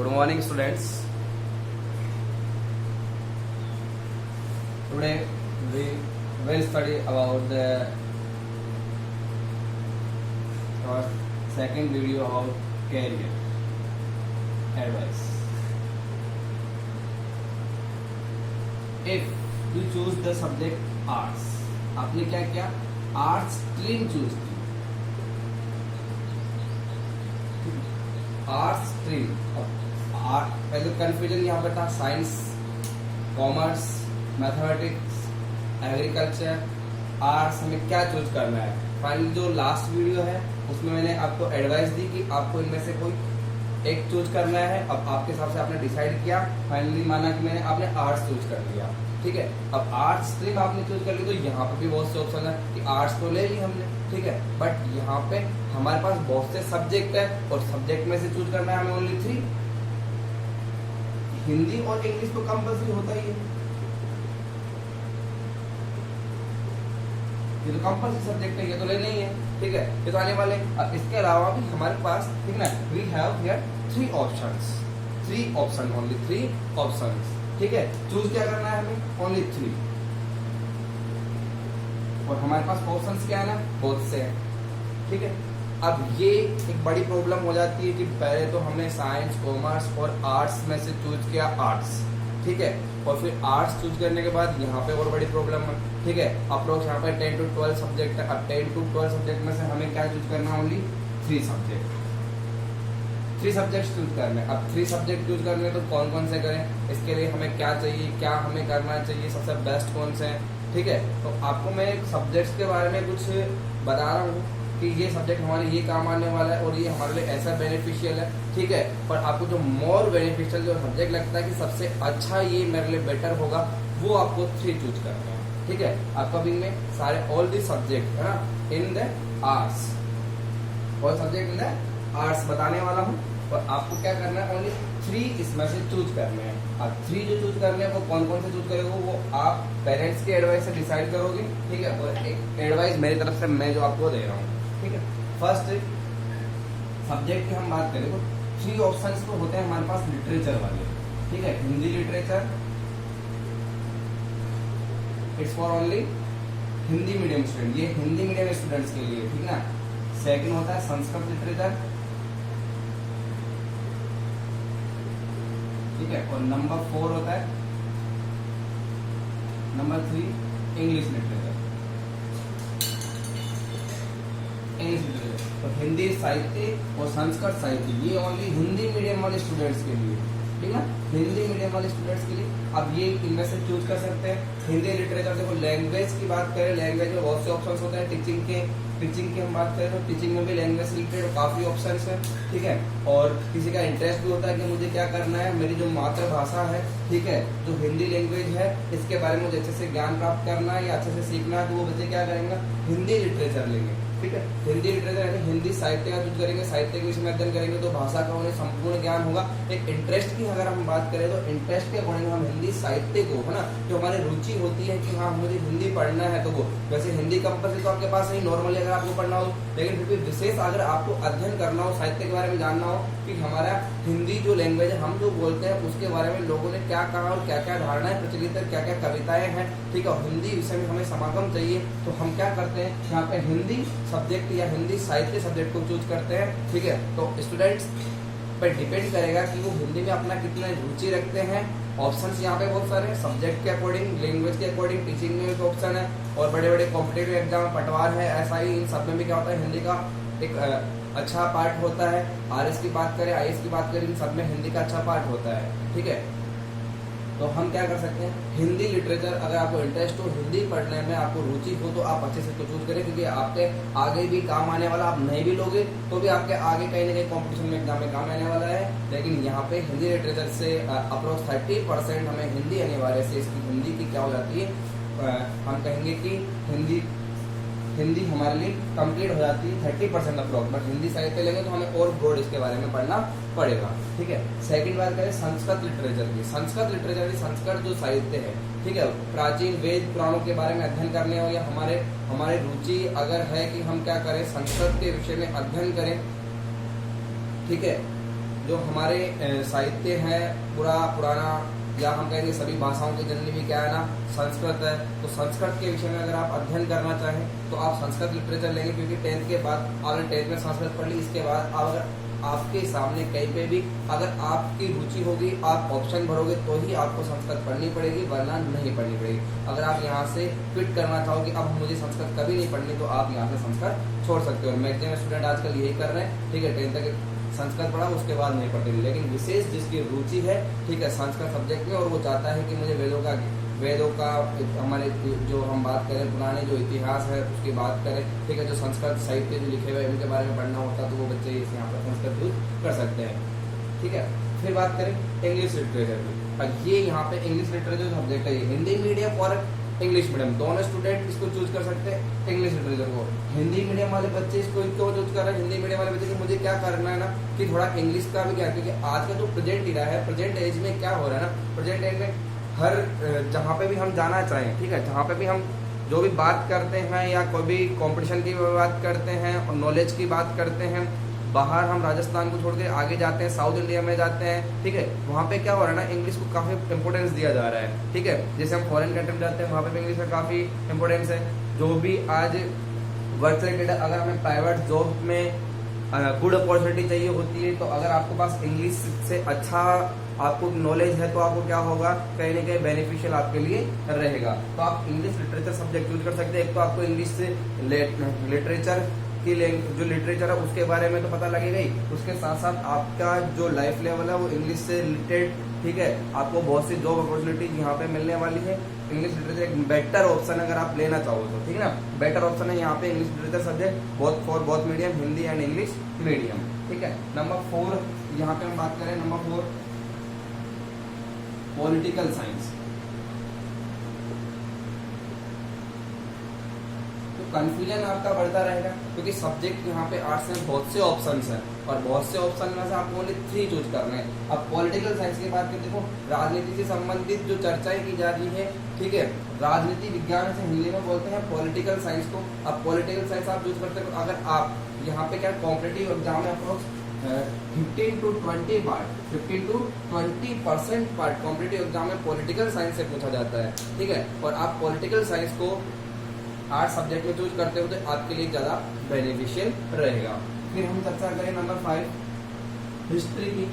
Good morning, students. Today we will study about the our second video about career advice. If you choose the subject arts, आपने क्या किया? Arts stream choose की. Arts stream. पहले confusion यहाँ पे था science, commerce, mathematics, agriculture, arts, हमें क्या चूज करना है. फाइनली जो लास्ट वीडियो है उसमें मैंने आपको एडवाइस दी कि आपको इनमें से कोई एक चूज करना है. अब आपके हिसाब से आपने डिसाइड किया, फाइनली माना कि आपने आर्ट्स चूज कर लिया. ठीक है, अब आर्ट्स स्ट्रीम आपने चूज कर ली तो यहाँ पे भी बहुत से ऑप्शन है कि आर्ट्स तो ले ली हमने. ठीक है, बट यहाँ पे हमारे पास बहुत से सब्जेक्ट है और सब्जेक्ट में से चूज करना है हमें ओनली 3. हिंदी और इंग्लिश तो कंपल्सरी होता ही है, ये तो कंपल्सरी सब्जेक्ट है, ये तो लेना ही है. ठीक है, ये तो आने वाले. अब इसके अलावा भी हमारे पास, ठीक ना, we have here 3 options, 3 option, only 3 options. ठीक है, चूज क्या करना है हमें? ओनली 3. और हमारे पास ऑप्शंस क्या है ना, बहुत से हैं. ठीक है, अब ये एक बड़ी प्रॉब्लम हो जाती है कि पहले तो हमने साइंस, कॉमर्स और आर्ट्स में से चूज किया आर्ट्स. ठीक है, और फिर आर्ट्स चूज करने के बाद यहाँ पे और बड़ी प्रॉब्लम है. ठीक है, अप्रोक्स यहाँ पे 10 to 12 सब्जेक्ट है. अब 10 to 12 सब्जेक्ट में से हमें क्या चूज करना है? Only 3 subject. 3 सब्जेक्ट चूज करने. अब 3 सब्जेक्ट चूज करने तो कौन कौन से करें, इसके लिए हमें क्या चाहिए, क्या हमें करना चाहिए, सबसे बेस्ट कौन से हैं. ठीक है, तो आपको मैं सब्जेक्ट्स के बारे में कुछ बता रहा हूँ कि ये सब्जेक्ट हमारे ये काम आने वाला है और ये हमारे लिए ऐसा बेनिफिशियल है. ठीक है, पर आपको जो मोर बेनिफिशियल जो सब्जेक्ट लगता है कि सबसे अच्छा ये मेरे लिए बेटर होगा, वो आपको 3 चूज करना है. ठीक है, आपका भी में सारे ऑल दी सब्जेक्ट है ना in the arts, all subject in the arts बताने वाला हूँ. और आपको क्या करना है? ओनली 3 इसमें से चूज करने हैं. अब 3 जो चूज करने हैं वो कौन कौन से चूज करेंगे वो आप पेरेंट्स के एडवाइस से डिसाइड करोगे. ठीक है, और एक एडवाइस मेरी तरफ से मैं जो आपको दे रहा हूँ. ठीक है, फर्स्ट सब्जेक्ट की हम बात करें तो 3 ऑप्शंस तो होते हैं हमारे पास लिटरेचर वाले. ठीक है, Hindi literature, it's for only Hindi medium student, ये हिंदी मीडियम स्टूडेंट्स के लिए. ठीक ना. सेकंड होता है संस्कृत लिटरेचर. ठीक है, और नंबर 4 होता है, number 3 English literature. English literature तो हिंदी साहित्य और संस्कृत साहित्य, ये ओनली हिंदी मीडियम वाले स्टूडेंट्स के लिए. ठीक है, हिंदी मीडियम वाले स्टूडेंट्स के लिए. अब ये इनमें से चूज कर सकते हैं. हिंदी लिटरेचर देखो, लैंग्वेज की बात करें, लैंग्वेज में बहुत से ऑप्शंस होते हैं. टीचिंग की हम बात करें तो टीचिंग में भी लैंग्वेज से रिलेटेड काफी ऑप्शंस हैं. ठीक है, और किसी का इंटरेस्ट भी होता है कि मुझे क्या करना है, मेरी जो मातृभाषा है, ठीक है, जो हिंदी लैंग्वेज है, इसके बारे में मुझे अच्छे से ज्ञान प्राप्त करना है या अच्छे से सीखना है, तो वो बच्चे क्या करेंगे? हिंदी लिटरेचर लेंगे. ठीक है, हिंदी लिटरेचर यानी हिंदी साहित्य का चूज करेंगे, साहित्य के विषय में अध्ययन करेंगे तो भाषा का उन्हें संपूर्ण ज्ञान होगा. एक इंटरेस्ट की अगर हम बात करें तो इंटरेस्ट के अकॉर्डिंग हम हिंदी साहित्य को, है ना, जो हमारी रुचि होती है कि हाँ मुझे हिंदी पढ़ना है, तो वो वैसे हिंदी कंपल्सरी तो आपके पास नहीं, नॉर्मली अगर आपको पढ़ना हो, लेकिन फिर भी विशेष अगर आपको अध्ययन करना हो, साहित्य के बारे में जानना हो कि हमारा हिंदी जो लैंग्वेज है, हम जो बोलते हैं उसके बारे में लोगों ने क्या कहा और क्या क्या धारणाएं प्रचलित है, क्या क्या कविताएं हैं. ठीक है, हिंदी विषय में हमें समागम चाहिए तो हम क्या करते हैं, यहाँ पे हिंदी सब्जेक्ट या हिंदी साहित्य सब्जेक्ट को चूज करते हैं. ठीक है, तो स्टूडेंट्स पर डिपेंड करेगा कि वो हिंदी में अपना कितना रुचि रखते हैं. ऑप्शंस यहाँ पे बहुत सारे हैं, सब्जेक्ट के अकॉर्डिंग, लैंग्वेज के अकॉर्डिंग, टीचिंग में भी ऑप्शन है, और बड़े बड़े कॉम्पिटेटिव एग्जाम, पटवार है, एसआई, इन सब में भी क्या होता है, हिंदी का एक अच्छा पार्ट होता है. आरएस की बात करें, आईएएस की बात करें, इन सब में हिंदी का अच्छा पार्ट होता है. ठीक है, तो हम क्या कर सकते हैं, हिंदी लिटरेचर अगर आपको इंटरेस्ट हो, हिंदी पढ़ने में आपको रुचि हो, तो आप अच्छे से तो चूज करें, क्योंकि आपके आगे भी काम आने वाला. आप नहीं भी लोगे तो भी आपके आगे कहीं ना कहीं कॉम्पिटिशन में एग्जाम में काम आने वाला है. लेकिन यहाँ पे हिंदी लिटरेचर से अप्रोक्स 30% हमें हिंदी अनिवार्य से, इसकी हिंदी की क्या हो जाती है, हम कहेंगे कि हिंदी हमारे लिए कंप्लीट हो जाती है 30% अप्रोक्स. बट हिंदी साहित्य लेंगे तो हमें और ब्रॉड इसके बारे में पढ़ना पड़ेगा. ठीक है, सेकंड बात करें संस्कृत लिटरेचर की. संस्कृत लिटरेचर संस्कृत जो साहित्य है, ठीक है, प्राचीन वेद पुराणों के बारे में अध्ययन करने हो, या हमारे रुचि अगर है कि हम क्या करें, संस्कृत के विषय में अध्ययन करें. ठीक है, जो हमारे साहित्य है पूरा पुराना, या हम कहेंगे सभी भाषाओं की जननी भी क्या है ना, संस्कृत है। तो संस्कृत के विषय में अगर आप अध्ययन करना चाहें तो आप संस्कृत लिटरेचर लेंगे, क्योंकि 10th के बाद आपने 10th में संस्कृत पढ़ ली, इसके बाद अगर आपके सामने कहीं पे भी अगर आपकी रुचि होगी, आप ऑप्शन भरोगे तो ही आपको संस्कृत पढ़नी पड़ेगी, वरना नहीं पढ़नी पड़ेगी। अगर आप यहाँ से फिट करना चाहो कि अब मुझे संस्कृत कभी नहीं पढ़नी, तो आप यहाँ से संस्कृत छोड़ सकते हो। मैक्सिमम स्टूडेंट आजकल यही कर रहे हैं, ठीक है, 10th तक संस्कृत पढ़ा उसके बाद नहीं पढ़ते। लेकिन विशेष जिसकी रुचि है, ठीक है, संस्कृत सब्जेक्ट में, और वो चाहता है कि मुझे वेदों का हमारे जो हम बात करें पुराने जो इतिहास है उसकी बात करें, ठीक है, जो संस्कृत साहित्य जो लिखे हुए उनके बारे में पढ़ना होता है, तो वो बच्चे इस यहाँ पर संस्कृत यूज कर सकते हैं, ठीक है। फिर बात करें इंग्लिश लिटरेचर की, और ये यहाँ पे इंग्लिश लिटरेचर सब्जेक्ट है, हिंदी मीडियम और इंग्लिश मीडियम दोनों स्टूडेंट इसको चूज कर सकते हैं। इंग्लिश लिटरेचर को हिंदी मीडियम वाले बच्चे इसको क्यों चूज कर रहे हैं, हिंदी मीडियम वाले बच्चे कि मुझे क्या करना है ना, कि थोड़ा इंग्लिश का भी क्या, क्योंकि आज का जो प्रेजेंट इरा है, प्रेजेंट एज में क्या हो रहा है ना, प्रेजेंट एज में हर जहाँ पे भी हम जाना चाहें, ठीक है, जहाँ पे भी हम जो भी बात करते हैं या कोई भी कंपटीशन की बात करते हैं और नॉलेज की बात करते हैं, बाहर हम राजस्थान को छोड़ के आगे जाते हैं, साउथ इंडिया में जाते हैं, ठीक है, वहाँ पे क्या हो रहा है ना, इंग्लिश को काफ़ी इंपॉर्टेंस दिया जा रहा है, ठीक है। जैसे हम फॉरेन कंट्री में जाते हैं, वहाँ पे भी इंग्लिश का काफ़ी इंपॉर्टेंस है। जो भी आज वर्क से रिलेटेड अगर हमें प्राइवेट जॉब में गुड अपॉर्चुनिटी चाहिए होती है, तो अगर आपके पास इंग्लिश से अच्छा आपको नॉलेज है, तो आपको क्या होगा, कहीं ना कहीं बेनिफिशियल आपके लिए रहेगा। तो आप इंग्लिश लिटरेचर सब्जेक्ट यूज कर सकते हैं। एक तो आपको इंग्लिश से लिटरेचर की जो लिटरेचर है उसके बारे में तो पता लगेगा ही, उसके साथ साथ आपका जो लाइफ लेवल है वो इंग्लिश से रिलेटेड, ठीक है, आपको बहुत सी जॉब अपॉर्चुनिटीज यहाँ पे मिलने वाली है। इंग्लिश लिटरेचर एक बेटर ऑप्शन अगर आप लेना चाहो तो, ठीक है ना, बेटर ऑप्शन है यहाँ पे English literature subject, both for both medium, Hindi and English medium, ठीक है। नंबर 4 यहाँ पे हम बात करें, नंबर 4 पॉलिटिकल साइंस। कंफ्यूजन आपका बढ़ता रहेगा, क्योंकि सब्जेक्ट यहाँ पे आर्ट्स में बहुत से ऑप्शंस हैं, और बहुत से ऑप्शन में से आपको ओनली 3 चूज करने हैं। अब पॉलिटिकल साइंस की बात करते, देखो राजनीति से संबंधित जो चर्चाएं की जा रही है, ठीक है, राजनीति विज्ञान से हिंदी में बोलते हैं पॉलिटिकल साइंस को। अब पॉलिटिकल साइंस आप चूज करते हो, अगर आप यहाँ पे क्या कॉम्पिटिटिव एग्जाम में approx 15 to 20% part competitive exam में पॉलिटिकल साइंस से पूछा जाता है, ठीक है, और आप पॉलिटिकल साइंस को आर्ट्स सब्जेक्ट में चूज करते हो तो आपके लिए ज्यादा बेनिफिशियल रहेगा। फिर हम चर्चा करें नंबर 5 हिस्ट्री की।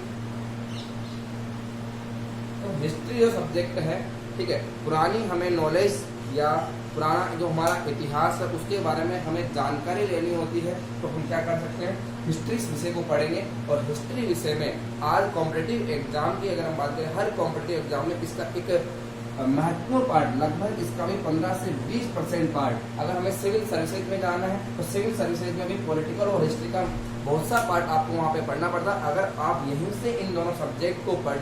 तो हिस्ट्री जो सब्जेक्ट है, ठीक है, पुरानी हमें नॉलेज या पुराना जो हमारा इतिहास है उसके बारे में हमें जानकारी लेनी होती है, तो हम क्या कर सकते हैं, हिस्ट्री विषय को पढ़ेंगे। और हिस्ट्री विषय में आज कॉम्पिटिटिव एग्जाम की अगर हम बात करें, हर कॉम्पिटिटिव एग्जाम में इसका एक महत्वपूर्ण पार्ट, लगभग इसका भी 15 से 20% पार्ट, अगर हमें सिविल सर्विसेज में जाना है तो सिविल सर्विसेज में भी पॉलिटिकल और हिस्ट्री का बहुत सा पार्ट आपको वहाँ पे पढ़ना पड़ता है। अगर आप यहीं से इन दोनों सब्जेक्ट को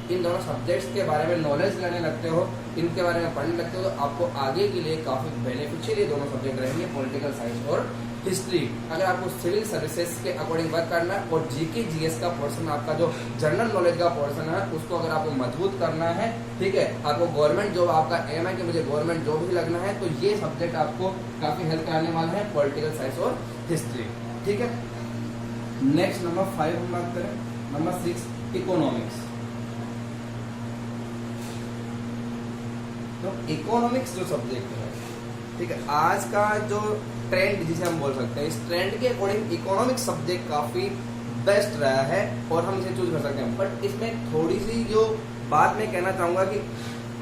इन दोनों सब्जेक्ट्स के बारे में नॉलेज लेने लगते हो, इनके बारे में पढ़ने लगते हो, तो आपको आगे के लिए काफी बेनिफिशियल ये दोनों सब्जेक्ट रहेंगे, पॉलिटिकल साइंस और हिस्ट्री। अगर आपको सिविल सर्विसेज के अकॉर्डिंग वर्क करना है और जीके जीएस का पोर्शन, आपका जो जनरल नॉलेज का पोर्शन है, उसको अगर आपको मजबूत करना है, ठीक है, आपको गवर्नमेंट जॉब, आपका एम है कि मुझे गवर्नमेंट जॉब ही लगना है, तो ये सब्जेक्ट आपको काफी हेल्प करने वाला है, पॉलिटिकल साइंस और हिस्ट्री, ठीक है। नेक्स्ट नंबर 5 हम बात करें, नंबर 6 इकोनॉमिक्स। तो इकोनॉमिक्स जो सब्जेक्ट है, ठीक है, आज का जो ट्रेंड जिसे हम बोल सकते हैं, इस ट्रेंड के अकॉर्डिंग इकोनॉमिक्स सब्जेक्ट काफी बेस्ट रहा है और हम इसे चूज कर सकते हैं। बट इसमें थोड़ी सी जो बात मैं कहना चाहूंगा कि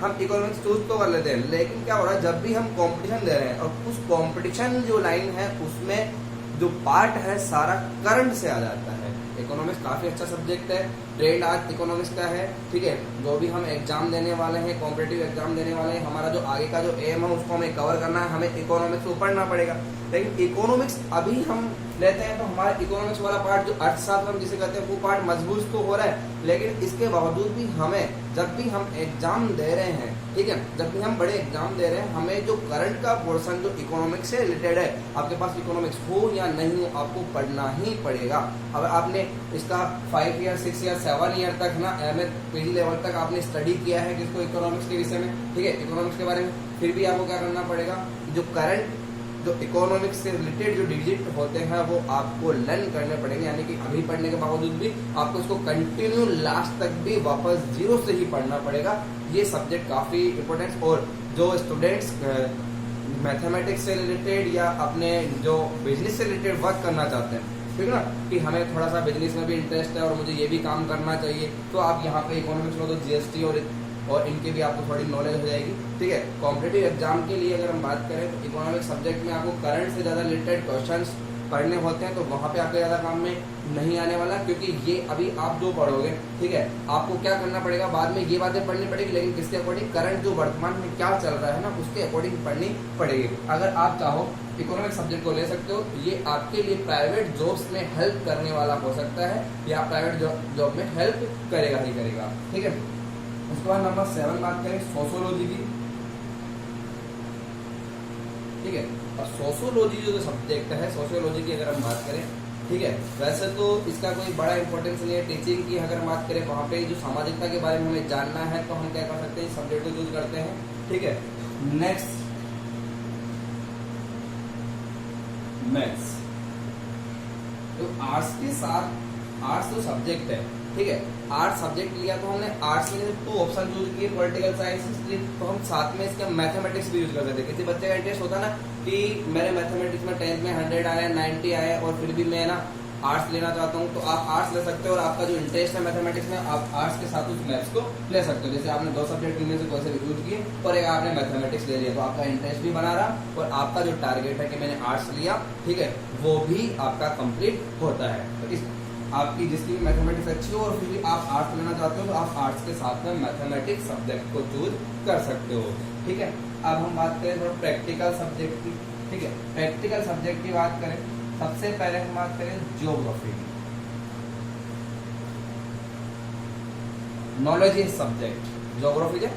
हम इकोनॉमिक्स चूज तो कर लेते हैं, लेकिन क्या हो रहा है, जब भी हम कंपटीशन दे रहे हैं और उस कंपटीशन जो लाइन है उसमें जो पार्ट है सारा करंट से आ जाता है। इकोनॉमिक्स काफी अच्छा सब्जेक्ट है, ट्रेंड आज इकोनॉमिक्स का है, ठीक है, जो भी हम एग्जाम देने वाले हैं, कॉम्पिटिटिव एग्जाम देने वाले हैं, हमारा जो आगे का जो एम है उसको हमें कवर करना है, हमें इकोनॉमिक्स को पढ़ना पड़ेगा। लेकिन इकोनॉमिक्स अभी हम लेते हैं तो हमारा इकोनॉमिक्स वाला पार्ट जो अर्थशास्त्र हम जिसे कहते हैं वो पार्ट मजबूत तो हो रहा है, लेकिन इसके बावजूद भी हमें जब भी हम एग्जाम दे रहे हैं, ठीक है, जब भी हम बड़े एग्जाम दे रहे हैं, हमें जो करंट का पोर्शन जो इकोनॉमिक्स से रिलेटेड है, आपके पास इकोनॉमिक्स हो या नहीं हो, आपको पढ़ना ही पड़ेगा। अगर आपने इसका 5 ईयर 6 ईयर 7 ईयर तक ना एमए पीजी लेवल तक आपने स्टडी किया है किसको, इकोनॉमिक्स के विषय में, ठीक है, इकोनॉमिक्स के बारे में, फिर भी आपको क्या करना पड़ेगा, जो करंट जो इकोनॉमिक्स से रिलेटेड जो डिजिट होते हैं वो आपको लर्न करने पड़ेंगे, यानी कि अभी पढ़ने के बावजूद भी आपको इसको कंटिन्यू लास्ट तक भी वापस जीरो से ही पढ़ना पड़ेगा। ये सब्जेक्ट काफी इंपॉर्टेंट, और जो स्टूडेंट्स मैथमेटिक्स से रिलेटेड या अपने जो बिजनेस से रिलेटेड वर्क करना चाहते हैं, ठीक है ना, कि हमें थोड़ा सा बिजनेस में भी इंटरेस्ट है और मुझे ये भी काम करना चाहिए, तो आप यहाँ पे इकोनॉमिक्स में तो जीएसटी और इनके भी आपको थोड़ी नॉलेज हो जाएगी। ठीक है, कॉम्पिटिटिव एग्जाम के लिए अगर हम बात करें तो इकोनॉमिक्स सब्जेक्ट में आपको करंट से ज़्यादा रिलेटेड क्वेश्चंस पढ़ने होते हैं, तो वहाँ पे आपके ज़्यादा काम में नहीं आने वाला, क्योंकि ये अभी आप जो पढ़ोगे, ठीक है, आपको क्या करना पड़ेगा, बाद में ये बातें पढ़नी पड़ेगी, लेकिन किसके अकॉर्डिंग, करंट जो वर्तमान में क्या चल रहा है ना, उसके अकॉर्डिंग पढ़नी पड़ेगी। अगर आप चाहो इकोनॉमिक्स सब्जेक्ट को ले सकते हो, ये आपके लिए प्राइवेट जॉब्स में हेल्प करने वाला हो सकता है, या प्राइवेट जॉब में हेल्प करेगा ही करेगा। ठीक है, उसके बाद नंबर 7 बात करें सोशियोलॉजी की। ठीक है, और सोशियोलॉजी जो सब्जेक्ट है, सोशियोलॉजी की अगर हम बात करें, ठीक है, वैसे तो इसका कोई बड़ा इंपॉर्टेंस नहीं है। टीचिंग की अगर हम बात करें, वहाँ पे जो सामाजिकता के बारे में हमें जानना है तो हम क्या कर सकते हैं, सब्जेक्ट को यूज करते हैं। ठीक है, नेक्स्ट मैथ्स, तो आर्ट्स के साथ आर्ट्स जो सब्जेक्ट है, ठीक है, आर्ट्स सब्जेक्ट लिया तो हमने आर्ट्स में 2 ऑप्शन चूज किए, पॉलिटिकल साइंस, हिस्ट्री, तो हम साथ में इसका मैथमेटिक्स भी यूज कर सकते हैं। किसी बच्चे का इंटरेस्ट होता ना कि मेरे मैथमेटिक्स में 10th में 100 आया, 90 आया और फिर भी मैं ना आर्ट्स लेना चाहता हूँ, तो आप आर्ट्स ले सकते हो, और आपका जो इंटरेस्ट है मैथमेटिक्स में, आप आर्ट्स के साथ उस मैथ्स को ले सकते हो। जैसे आपने 2 सब्जेक्ट इनमें से कोई से भी चूज किए और एक आपने मैथमेटिक्स ले लिया, तो आपका इंटरेस्ट भी बना रहा और आपका जो टारगेट है कि मैंने आर्ट्स लिया, ठीक है, वो भी आपका कंप्लीट होता है। तो इस आपकी जिसकी भी मैथमेटिक्स अच्छी हो और फिर भी आप आर्ट्स लेना चाहते हो, तो आप आर्ट्स के साथ में मैथमेटिक्स सब्जेक्ट को चूज कर सकते हो। ठीक है, अब हम बात करें थोड़ा प्रैक्टिकल सब्जेक्ट की। ठीक है, प्रैक्टिकल सब्जेक्ट की बात करें, सबसे पहले हम बात करें ज्योग्राफी की। नॉलेज सब्जेक्ट, ज्योग्राफी जो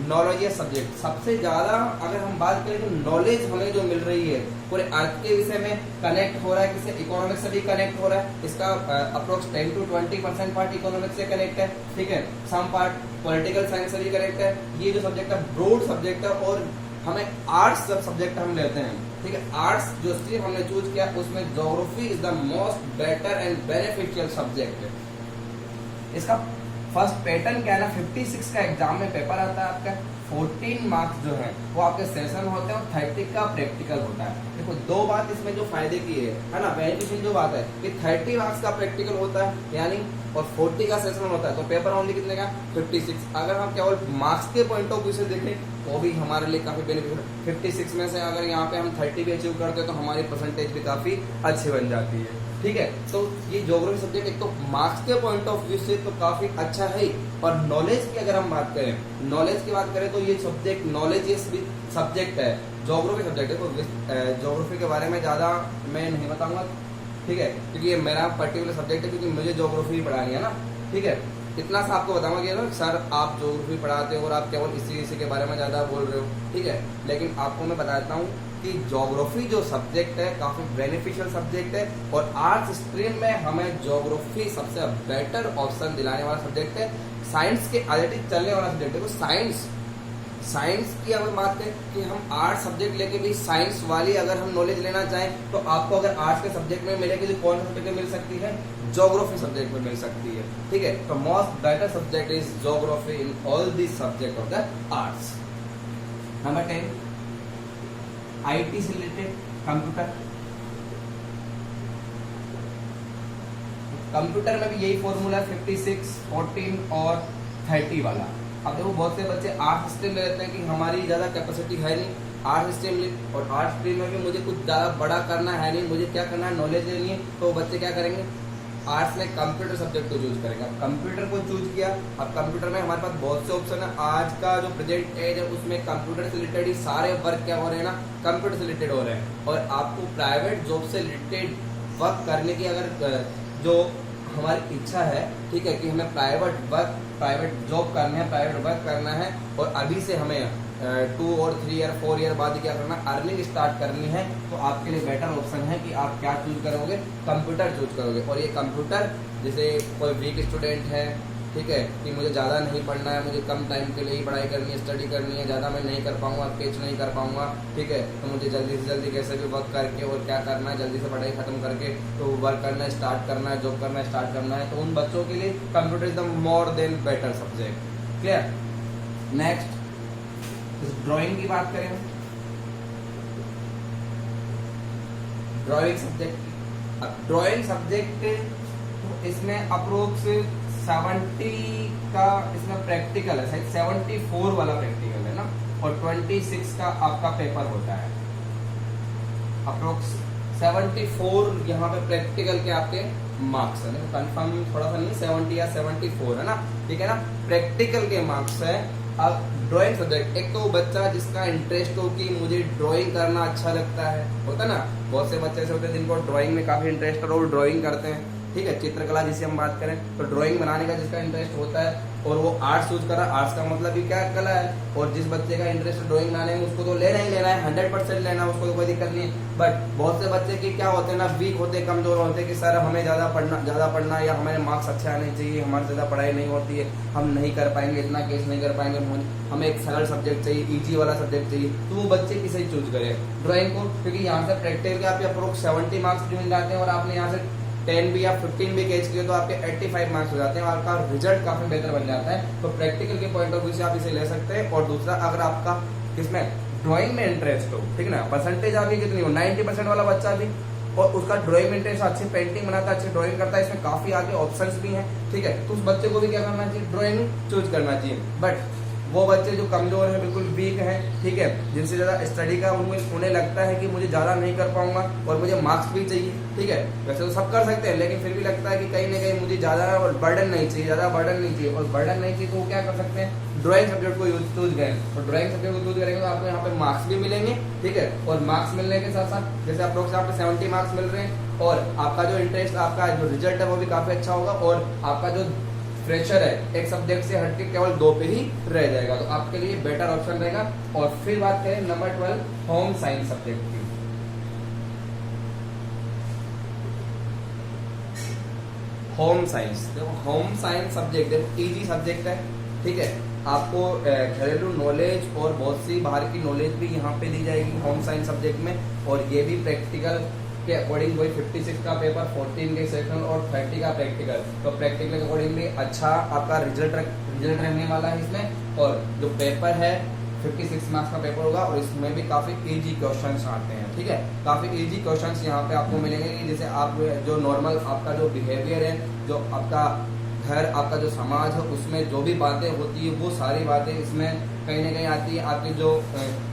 नॉलेज सब्जेक्ट, सबसे ज्यादा अगर हम बात करें तो नॉलेज हमें जो मिल रही है पूरे अर्थ के विषय में कनेक्ट हो रहा है, किसी इकोनॉमिक्स से भी कनेक्ट हो रहा है। इसका अप्रोक्स 10 to 20% पार्ट इकोनॉमिक्स से कनेक्ट है। ठीक है, सम पार्ट पॉलिटिकल साइंस से भी कनेक्ट है। ये जो सब्जेक्ट है ब्रॉड सब्जेक्ट है, और हमें आर्ट्स जब सब्जेक्ट हम लेते हैं, ठीक है, आर्ट्स जो स्ट्रीम हमने चूज किया उसमें geography is the most better and beneficial subject. इसका फर्स्ट पैटर्न क्या है ना, 56 का एग्जाम में पेपर आता है आपका, 14 मार्क्स जो है वो आपके सेशन होते हैं और 30 का प्रैक्टिकल होता है। देखो 2 बात इसमें जो फायदे की है ना, बेनिफिशियल जो बात है कि 30 मार्क्स का प्रैक्टिकल होता है यानी, और 40 का सेशन होता है, तो पेपर ओनली कितने का 56। अगर हम केवल मार्क्स के पॉइंट ऑफ व्यू से देखें वो भी हमारे लिए काफी बेनिफिशियल। 56 में से अगर यहाँ पे हम 30 भी अचीव करते हैं तो हमारी परसेंटेज भी काफी अच्छी बन जाती है। ठीक है, तो ये ज्योग्राफी सब्जेक्ट एक तो मार्क्स के पॉइंट ऑफ व्यू से तो काफी अच्छा है, और नॉलेज की अगर हम बात करें, नॉलेज की बात करें तो ये सब्जेक्ट नॉलेज सब्जेक्ट है, ज्योग्राफी सब्जेक्ट है। तो ज्योग्राफी के बारे में ज्यादा मैं नहीं बताऊंगा, ठीक है, क्योंकि ये मेरा पर्टिकुलर सब्जेक्ट है, क्योंकि मुझे ज्योग्राफी पढ़ानी है ना। ठीक है, इतना सा आपको बताऊंगा कि ना सर आप ज्योग्राफी पढ़ाते हो और आप केवल इसी के बारे में ज्यादा बोल रहे हो, ठीक है, लेकिन आपको मैं बताता हूँ कि ज्योग्राफी जो सब्जेक्ट है काफी बेनिफिशियल सब्जेक्ट है, और आर्ट्स स्ट्रीम में हमें ज्योग्राफी सबसे बेटर ऑप्शन दिलाने वाला सब्जेक्ट है। साइंस के आगे चलने वाला सब्जेक्ट है। तो साइंस की अगर बात करें कि हम आर्ट्स सब्जेक्ट लेके भी साइंस वाली अगर हम नॉलेज लेना चाहें, तो आपको अगर आर्ट्स के सब्जेक्ट में मिलेगी तो कौन सा सब्जेक्ट में मिल सकती है, ज्योग्राफी सब्जेक्ट में मिल सकती है। ठीक है, तो most better subject is geography in all the subject of the arts. Number 10 IT से रिलेटेड कंप्यूटर। कंप्यूटर में भी यही फॉर्मूला है 56, 14 और 30 वाला। अब देखो बहुत से बच्चे आर्ट्स स्ट्रीम ले लेते हैं कि हमारी ज्यादा कैपेसिटी है नहीं आर्ट्स स्ट्रीम ले, और आर्ट्स स्ट्रीम में भी मुझे कुछ ज्यादा बड़ा करना है नहीं, मुझे क्या करना है, नॉलेज लेनी है, तो बच्चे क्या करेंगे, आर्ट्स में कंप्यूटर सब्जेक्ट को चूज करेंगे। अब कंप्यूटर को चूज किया, अब कंप्यूटर में हमारे पास बहुत से ऑप्शन है। आज का जो प्रेजेंट एज है उसमें कंप्यूटर से रिलेटेड ही सारे वर्क क्या हो रहे हैं ना, कंप्यूटर से रिलेटेड हो रहे हैं, और आपको प्राइवेट जॉब से रिलेटेड वर्क करने की अगर जो हमारी इच्छा है, ठीक है, कि हमें प्राइवेट जॉब करनी है, प्राइवेट वर्क करना है, और अभी से हमें 2 और 3 ईयर 4 ईयर बाद क्या करना, अर्निंग स्टार्ट करनी है, तो आपके लिए बेटर ऑप्शन है कि आप क्या चूज करोगे, कंप्यूटर चूज करोगे। और ये कंप्यूटर जैसे कोई वीक स्टूडेंट है, ठीक है, कि मुझे ज़्यादा नहीं पढ़ना है, मुझे कम टाइम के लिए ही पढ़ाई करनी है, स्टडी करनी है, ज़्यादा मैं नहीं कर पाऊंगा, कैच नहीं कर पाऊंगा, ठीक है, तो मुझे जल्दी से जल्दी कैसे भी वर्क करके और क्या करना है, जल्दी से पढ़ाई खत्म करके तो वर्क करना स्टार्ट करना है, जॉब करना स्टार्ट करना है, तो उन बच्चों के लिए computer is the more than better subject. Clear. Next drawing की बात करें, ड्राइंग सब्जेक्ट। अब ड्राइंग सब्जेक्ट इसमें अप्रोक्स 70 का इसमें प्रैक्टिकल है, 74 वाला प्रैक्टिकल है ना, और 26 का आपका पेपर होता है। अप्रोक्स 74 यहाँ पे प्रैक्टिकल के आपके मार्क्स है, कंफर्म थोड़ा सा नहीं, 70 या 74 है ना, ठीक है ना, प्रैक्टिकल के मार्क्स है। अब ड्राइंग सब्जेक्ट, एक तो बच्चा जिसका इंटरेस्ट हो कि मुझे ड्राइंग करना अच्छा लगता है, होता ना, बहुत से बच्चे ऐसे होते हैं जिनको ड्राइंग में काफी इंटरेस्ट है और वो ड्राइंग करते हैं, ठीक है, चित्रकला जिसे हम बात करें, तो ड्राइंग बनाने का जिसका इंटरेस्ट होता है और वो आर्ट्स चूज कर रहा है, आर्ट्स का मतलब ही क्या कला है, और जिस बच्चे का इंटरेस्ट ड्राइंग बनाने में उसको तो लेना ही लेना है, 100% लेना, उसको तो कोई दिक्कत नहीं है। बट बहुत से बच्चे की क्या होते हैं ना, वीक होते, कमजोर होते हैं कि सर हमें ज्यादा पढ़ना या हमारे मार्क्स अच्छे आने चाहिए, हमारे ज्यादा पढ़ाई नहीं होती है, हम नहीं कर पाएंगे, इतना केस नहीं कर पाएंगे, हमें एक सरल सब्जेक्ट चाहिए, इजी वाला सब्जेक्ट चाहिए, तो वो बच्चे किसे ही चूज करे ड्राइंग को, क्योंकि यहाँ से प्रैक्टिकल के आपके अप्रोक्स 70 मार्क्स मिल जाते हैं और आपने यहाँ से 10 भी या 15 भी कैच किए तो आपके 85 मार्क्स हो जाते हैं और आपका रिजल्ट काफी बेहतर बन जाता है। तो प्रैक्टिकल के पॉइंट ऑफ व्यू से आप इसे ले सकते हैं। और दूसरा, अगर आपका किसमें ड्राइंग में इंटरेस्ट हो, ठीक ना, परसेंटेज आपकी कितनी हो, 90% वाला बच्चा भी, और उसका ड्राइंग में इंटरेस्ट, अच्छी पेंटिंग बनाता है, अच्छी ड्राइंग करता है, इसमें काफी आगे ऑप्शंस भी हैं, ठीक है, तो उस बच्चे को भी क्या करना चाहिए, ड्राइंग चूज करना चाहिए। बट वो बच्चे जो कमजोर हैं, बिल्कुल वीक हैं, ठीक है, जिनसे ज्यादा स्टडी का उन्हें लगता है कि मुझे ज्यादा नहीं कर पाऊंगा और मुझे मार्क्स भी चाहिए, ठीक है, वैसे तो सब कर सकते हैं, लेकिन फिर भी लगता है कि कहीं ना कहीं मुझे ज्यादा बर्डन नहीं चाहिए, ज्यादा बर्डन नहीं चाहिए, और बर्डन नहीं चाहिए तो वो क्या कर सकते हैं, ड्राइंग सब्जेक्ट को चूज करें। और ड्राइंग सब्जेक्ट को चूज करेंगे तो आपको यहाँ पे मार्क्स भी मिलेंगे, ठीक है, और मार्क्स मिलने के साथ साथ जैसे अप्रोक्स आपको 70 मार्क्स मिल रहे हैं और आपका जो इंटरेस्ट, आपका जो रिजल्ट है वो भी काफी अच्छा होगा, और आपका जो प्रेशर है एक सब्जेक्ट से हटके केवल 2 पे ही रह जाएगा, तो आपके लिए बेटर ऑप्शन रहेगा। और फिर बात करें नंबर 12 होम साइंस सब्जेक्ट की। होम साइंस, देखो होम साइंस सब्जेक्ट देखो इजी सब्जेक्ट है, ठीक है, आपको घरेलू नॉलेज और बहुत सी बाहर की नॉलेज भी यहाँ पे दी जाएगी होम साइंस सब्जेक्ट में, और ये भी प्रैक्टिकल के अकॉर्डिंग वही 56 का पेपर, 14 के सेक्शन और 30 का प्रैक्टिकल, तो प्रैक्टिकल के अकॉर्डिंग भी अच्छा आपका रिजल्ट रहने वाला है इसमें। और जो पेपर है 56 मार्क्स का पेपर होगा और इसमें भी काफी इजी क्वेश्चंस आते हैं, ठीक है, काफी इजी क्वेश्चंस यहाँ पे आपको मिलेंगे कि जैसे आप जो नॉर्मल आपका जो बिहेवियर है, जो आपका घर, आपका जो समाज है, उसमें जो भी बातें होती है वो सारी बातें इसमें कहीं ना कहीं आती है, आपकी जो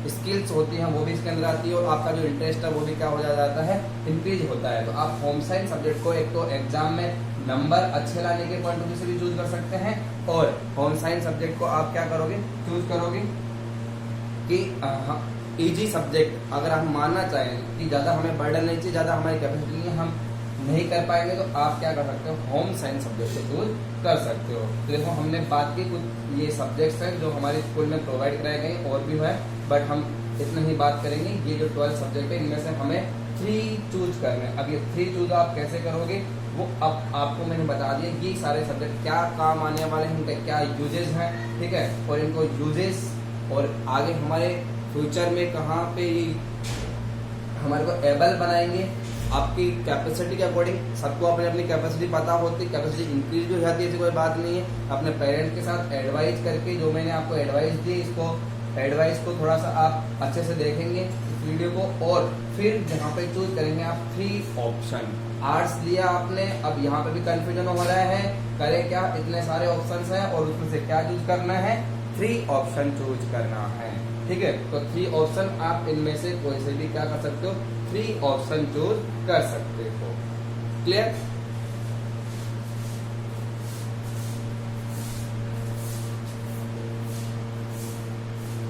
स्किल्स होती हैं वो भी इसके अंदर आती है, और आपका जो इंटरेस्ट है वो भी क्या हो जाता है, इंक्रीज होता है। तो आप होम साइंस सब्जेक्ट को एक तो एग्जाम में नंबर अच्छे लाने के पॉइंट ऑफ व्यू से भी चूज कर सकते हैं, और होम साइंस सब्जेक्ट को आप क्या करोगे, चूज करोगे कि इजी सब्जेक्ट, अगर हम मानना चाहें कि ज्यादा हमें बर्डन नहीं चाहिए, ज्यादा हमारी कैपेसिटी नहीं है, हम नहीं कर पाएंगे, तो आप क्या कर सकते हो, होम साइंस सब्जेक्ट को चूज कर सकते हो। तो देखो हमने बात की कुछ ये सब्जेक्ट्स हैं जो हमारे स्कूल में प्रोवाइड कराए गए, और भी है, बट हम इतना ही बात करेंगे। ये जो 12 सब्जेक्ट है इनमें से हमें 3 चूज करने हैं। अब ये 3 चूज आप कैसे करोगे वो अब आपको मैंने बता दिया, ये सारे सब्जेक्ट क्या काम आने वाले हैं, इनके क्या यूजेस हैं, ठीक है, और इनको यूजेस और आगे हमारे फ्यूचर में कहाँ पे हमारे को एबल बनाएंगे, आपकी कैपेसिटी के अकॉर्डिंग। सबको अपनी अपनी कैपेसिटी पता होती है, कैपेसिटी इंक्रीज भी हो जाती है, ऐसी कोई बात नहीं है। अपने पेरेंट्स के साथ एडवाइस करके, जो मैंने आपको एडवाइस दी, इसको एडवाइस को थोड़ा सा आप अच्छे से देखेंगे इस वीडियो को, और फिर यहाँ पे चूज करेंगे आप 3 ऑप्शन। आर्ट्स लिया आपने, अब यहाँ पे भी कंफ्यूजन हो रहा है, करें क्या, इतने सारे ऑप्शन हैं और उसमें से क्या चूज करना है, 3 ऑप्शन चूज करना है, ठीक है। तो 3 ऑप्शन आप इनमें से कोई से भी क्या कर सकते हो, 3 ऑप्शन चूज कर सकते हो। क्लियर।